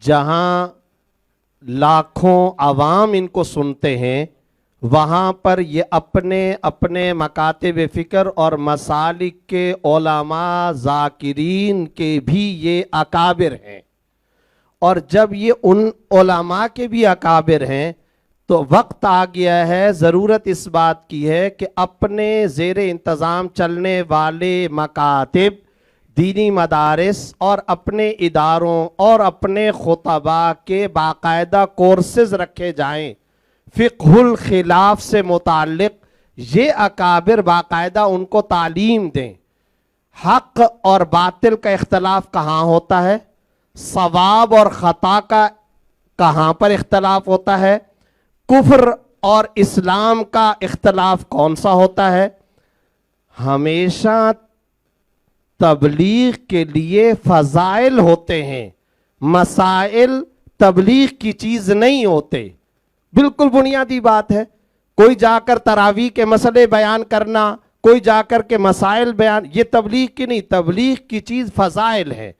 جہاں لاکھوں عوام ان کو سنتے ہیں وہاں پر یہ اپنے اپنے مکاتب فکر اور مسالک کے علماء ذاکرین کے بھی یہ اکابر ہیں، اور جب یہ ان علماء کے بھی اکابر ہیں تو وقت آ گیا ہے، ضرورت اس بات کی ہے کہ اپنے زیر انتظام چلنے والے مکاتب، دینی مدارس اور اپنے اداروں اور اپنے خطباء کے باقاعدہ کورسز رکھے جائیں فقہ الخلاف سے متعلق، یہ اکابر باقاعدہ ان کو تعلیم دیں۔ حق اور باطل کا اختلاف کہاں ہوتا ہے، صواب اور خطا کا کہاں پر اختلاف ہوتا ہے، کفر اور اسلام کا اختلاف کون سا ہوتا ہے۔ ہمیشہ تبلیغ کے لیے فضائل ہوتے ہیں، مسائل تبلیغ کی چیز نہیں ہوتے، بالکل بنیادی بات ہے۔ کوئی جا کر تراویح کے مسئلے بیان کرنا، کوئی جا کر کے مسائل بیان، یہ تبلیغ کی نہیں، تبلیغ کی چیز فضائل ہے۔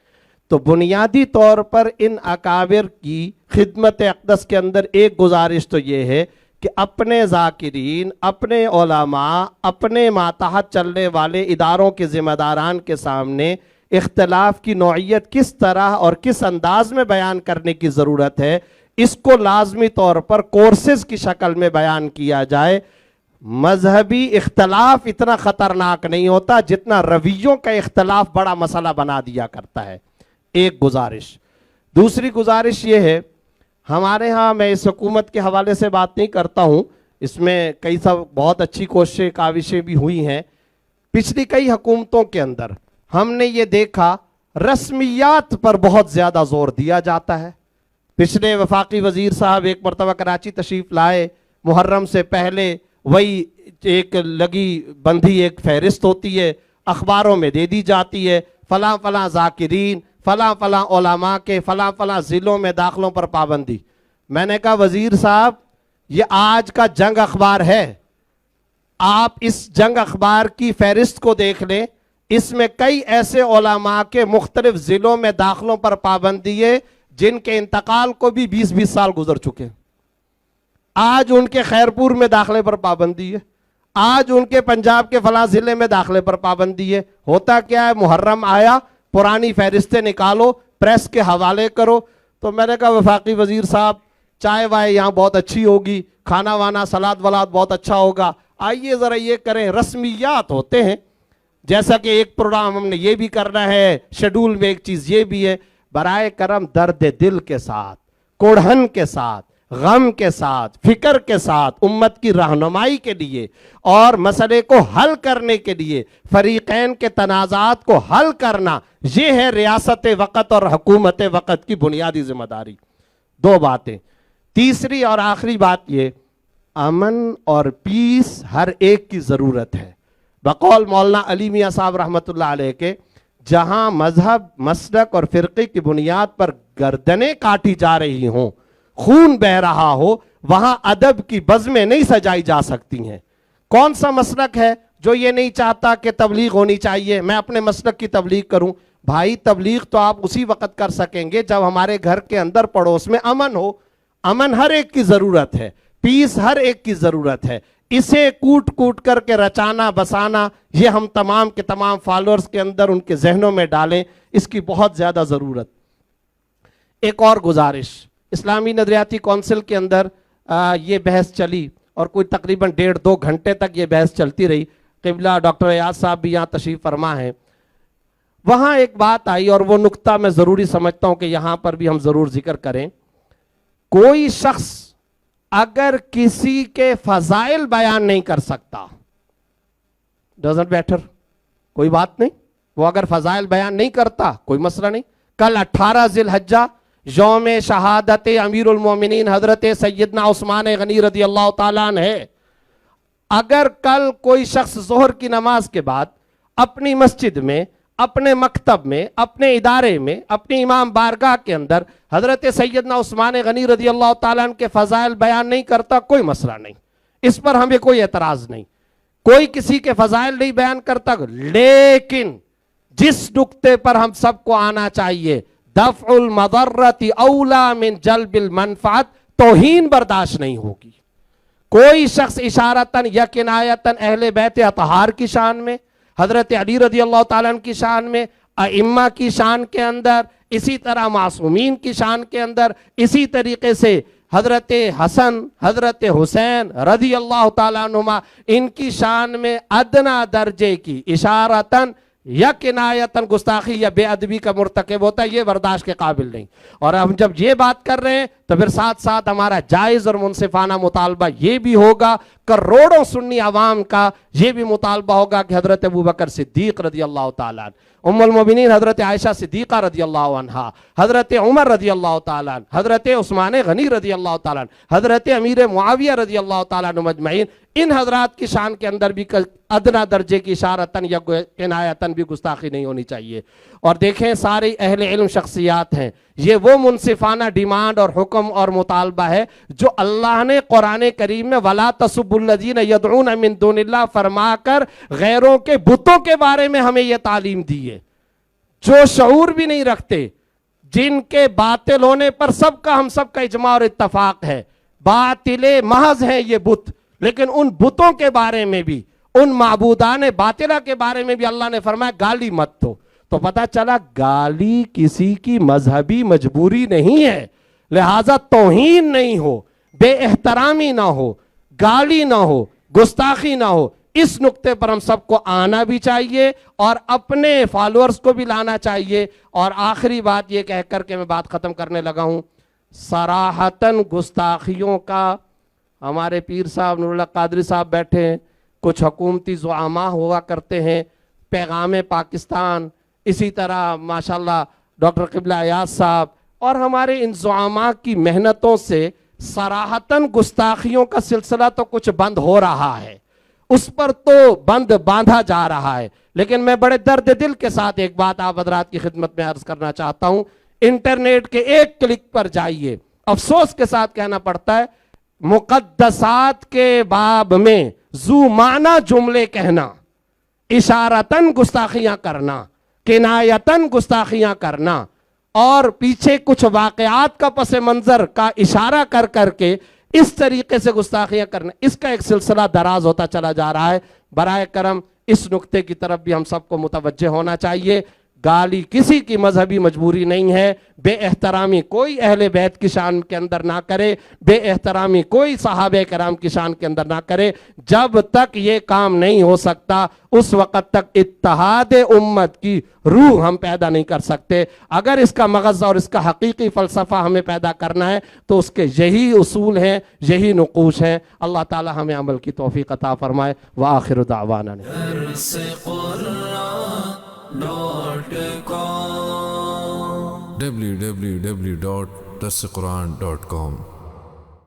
تو بنیادی طور پر ان اکابر کی خدمت اقدس کے اندر ایک گزارش تو یہ ہے کہ اپنے ذاکرین، اپنے علماء، اپنے ماتحت چلنے والے اداروں کے ذمہ داران کے سامنے اختلاف کی نوعیت کس طرح اور کس انداز میں بیان کرنے کی ضرورت ہے، اس کو لازمی طور پر کورسز کی شکل میں بیان کیا جائے۔ مذہبی اختلاف اتنا خطرناک نہیں ہوتا جتنا رویوں کا اختلاف بڑا مسئلہ بنا دیا کرتا ہے۔ ایک گزارش۔ دوسری گزارش یہ ہے، ہمارے ہاں، میں اس حکومت کے حوالے سے بات نہیں کرتا ہوں، اس میں کئی سب بہت اچھی کوششیں کاوشیں بھی ہوئی ہیں، پچھلی کئی حکومتوں کے اندر ہم نے یہ دیکھا رسمیات پر بہت زیادہ زور دیا جاتا ہے۔ پچھلے وفاقی وزیر صاحب ایک مرتبہ کراچی تشریف لائے، محرم سے پہلے وہی ایک لگی بندھی ایک فہرست ہوتی ہے، اخباروں میں دے دی جاتی ہے، فلاں فلاں ذاکرین، فلاں فلاں علماء کے فلاں فلاں ضلعوں میں داخلوں پر پابندی۔ میں نے کہا وزیر صاحب یہ آج کا جنگ اخبار ہے، آپ اس جنگ اخبار کی فہرست کو دیکھ لیں، اس میں کئی ایسے علماء کے مختلف ضلعوں میں داخلوں پر پابندی ہے جن کے انتقال کو بھی 20-20 سال گزر چکے، آج ان کے خیرپور میں داخلے پر پابندی ہے، آج ان کے پنجاب کے فلاں ضلع میں داخلے پر پابندی ہے۔ ہوتا کیا ہے، محرم آیا، پرانی فہرستیں نکالو، پریس کے حوالے کرو۔ تو میں نے کہا وفاقی وزیر صاحب چائے وائے یہاں بہت اچھی ہوگی، کھانا وانا سلاد ولاد بہت اچھا ہوگا، آئیے ذرا یہ کریں، رسمیات ہوتے ہیں، جیسا کہ ایک پروگرام ہم نے یہ بھی کرنا ہے، شیڈول میں ایک چیز یہ بھی ہے، برائے کرم درد دل کے ساتھ، کوڑھن کے ساتھ، غم کے ساتھ، فکر کے ساتھ، امت کی رہنمائی کے لیے اور مسئلے کو حل کرنے کے لیے فریقین کے تنازعات کو حل کرنا، یہ ہے ریاست وقت اور حکومت وقت کی بنیادی ذمہ داری۔ دو باتیں۔ تیسری اور آخری بات یہ، امن اور پیس ہر ایک کی ضرورت ہے۔ بقول مولانا علی میاں صاحب رحمۃ اللہ علیہ کے، جہاں مذہب، مسلک اور فرقے کی بنیاد پر گردنیں کاٹی جا رہی ہوں، خون بہ رہا ہو، وہاں ادب کی بزمیں نہیں سجائی جا سکتی ہیں۔ کون سا مسلک ہے جو یہ نہیں چاہتا کہ تبلیغ ہونی چاہیے، میں اپنے مسلک کی تبلیغ کروں؟ بھائی تبلیغ تو آپ اسی وقت کر سکیں گے جب ہمارے گھر کے اندر پڑوس میں امن ہو۔ امن ہر ایک کی ضرورت ہے، پیس ہر ایک کی ضرورت ہے، اسے کوٹ کوٹ کر کے رچانا بسانا، یہ ہم تمام کے تمام فالورز کے اندر ان کے ذہنوں میں ڈالیں، اس کی بہت زیادہ ضرورت۔ ایک اور گزارش، اسلامی نظریاتی کونسل کے اندر یہ بحث چلی اور کوئی تقریباً 1.5-2 گھنٹے تک یہ بحث چلتی رہی، قبلہ ڈاکٹر ایاز صاحب بھی یہاں تشریف فرما ہیں۔ وہاں ایک بات آئی اور وہ نقطہ میں ضروری سمجھتا ہوں کہ یہاں پر بھی ہم ضرور ذکر کریں۔ کوئی شخص اگر کسی کے فضائل بیان نہیں کر سکتا، ڈزنٹ میٹر، کوئی بات نہیں، وہ اگر فضائل بیان نہیں کرتا کوئی مسئلہ نہیں۔ کل 18 ذی الحجہ یوم شہادت امیر المومنین حضرت سیدنا عثمان غنی رضی اللہ تعالیٰ عنہ ہے، اگر کل کوئی شخص ظہر کی نماز کے بعد اپنی مسجد میں، اپنے مکتب میں، اپنے ادارے میں، اپنی امام بارگاہ کے اندر حضرت سیدنا عثمان غنی رضی اللہ تعالیٰ عنہ کے فضائل بیان نہیں کرتا، کوئی مسئلہ نہیں، اس پر ہمیں کوئی اعتراض نہیں، کوئی کسی کے فضائل نہیں بیان کرتا۔ لیکن جس نقطے پر ہم سب کو آنا چاہیے، دفع المضرت اولا من جلب المنفعت، توہین برداشت نہیں ہوگی۔ کوئی شخص اشارتاً یا کنایتاً اہل بیت اطہار کی شان میں، حضرت علی رضی اللہ تعالیٰ عنہ کی شان میں، ائمہ کی شان کے اندر، اسی طرح معصومین کی شان کے اندر، اسی طریقے سے حضرت حسن، حضرت حسین رضی اللہ تعالیٰ عنہما، ان کی شان میں ادنا درجے کی اشارتاً یا کنایتاً گستاخی یا بے ادبی کا مرتکب ہوتا ہے، یہ برداشت کے قابل نہیں۔ اور ہم جب یہ بات کر رہے ہیں تو پھر ساتھ ساتھ ہمارا جائز اور منصفانہ مطالبہ یہ بھی ہوگا، کروڑوں سنی عوام کا یہ بھی مطالبہ ہوگا کہ حضرت ابوبکر صدیق رضی اللہ تعالیٰ عنہ، ام المومنین حضرت عائشہ صدیقہ رضی اللہ عنہا، حضرت عمر رضی اللہ تعالیٰ عنہ، حضرت عثمان غنی رضی اللہ تعالیٰ عنہ، حضرت امیر معاویہ رضی اللہ تعالیٰ عنہ مجمعین، ان حضرات کی شان کے اندر بھی ادنا درجے کی اشارتاً یا کنایتاً بھی گستاخی نہیں ہونی چاہیے۔ اور دیکھیں ساری اہل علم شخصیات ہیں، یہ وہ منصفانہ ڈیمانڈ اور حکم اور مطالبہ ہے جو اللہ نے قرآن کریم میں وَلَا تَسُبُّوا الَّذِينَ يَدْعُونَ مِن دُونِ اللَّهِ فرما کر غیروں کے بتوں کے بارے میں ہمیں یہ تعلیم دی ہے، جو شعور بھی نہیں رکھتے، جن کے باطل ہونے پر ہم سب کا اجماع اور اتفاق ہے، باطل محض ہیں یہ بت، لیکن ان بتوں کے بارے میں بھی، ان معبودان باطلہ کے بارے میں بھی اللہ نے فرمایا گالی مت دو۔ تو پتہ چلا گالی کسی کی مذہبی مجبوری نہیں ہے، لہٰذا توہین نہیں ہو، بے احترامی نہ ہو، گالی نہ ہو، گستاخی نہ ہو، اس نقطے پر ہم سب کو آنا بھی چاہیے اور اپنے فالورز کو بھی لانا چاہیے۔ اور آخری بات یہ کہہ کر کے میں بات ختم کرنے لگا ہوں، صراحتاً گستاخیوں کا ہمارے پیر صاحب نور اللہ قادری صاحب بیٹھے ہیں، کچھ حکومتی زعماء ہوا کرتے ہیں، پیغام پاکستان، اسی طرح ماشاءاللہ ڈاکٹر قبلہ ایاز صاحب، اور ہمارے ان زعماء کی محنتوں سے صراحتاً گستاخیوں کا سلسلہ تو کچھ بند ہو رہا ہے، اس پر تو بند باندھا جا رہا ہے۔ لیکن میں بڑے درد دل کے ساتھ ایک بات آپ حضرات کی خدمت میں عرض کرنا چاہتا ہوں، انٹرنیٹ کے ایک کلک پر جائیے، افسوس کے ساتھ کہنا پڑتا ہے، مقدسات کے باب میں ذو معنی جملے کہنا، اشارتاً گستاخیاں کرنا، کنایتاً گستاخیاں کرنا، اور پیچھے کچھ واقعات کا پس منظر کا اشارہ کر کر کے اس طریقے سے گستاخیاں کرنا، اس کا ایک سلسلہ دراز ہوتا چلا جا رہا ہے۔ برائے کرم اس نقطے کی طرف بھی ہم سب کو متوجہ ہونا چاہیے۔ گالی کسی کی مذہبی مجبوری نہیں ہے، بے احترامی کوئی اہل بیت کی شان کے اندر نہ کرے، بے احترامی کوئی صحابہ کرام کی شان کے اندر نہ کرے۔ جب تک یہ کام نہیں ہو سکتا اس وقت تک اتحاد امت کی روح ہم پیدا نہیں کر سکتے۔ اگر اس کا مغز اور اس کا حقیقی فلسفہ ہمیں پیدا کرنا ہے تو اس کے یہی اصول ہیں، یہی نقوش ہیں۔ اللہ تعالی ہمیں عمل کی توفیق عطا فرمائے۔ وآخر دعوانا www.darsequran.com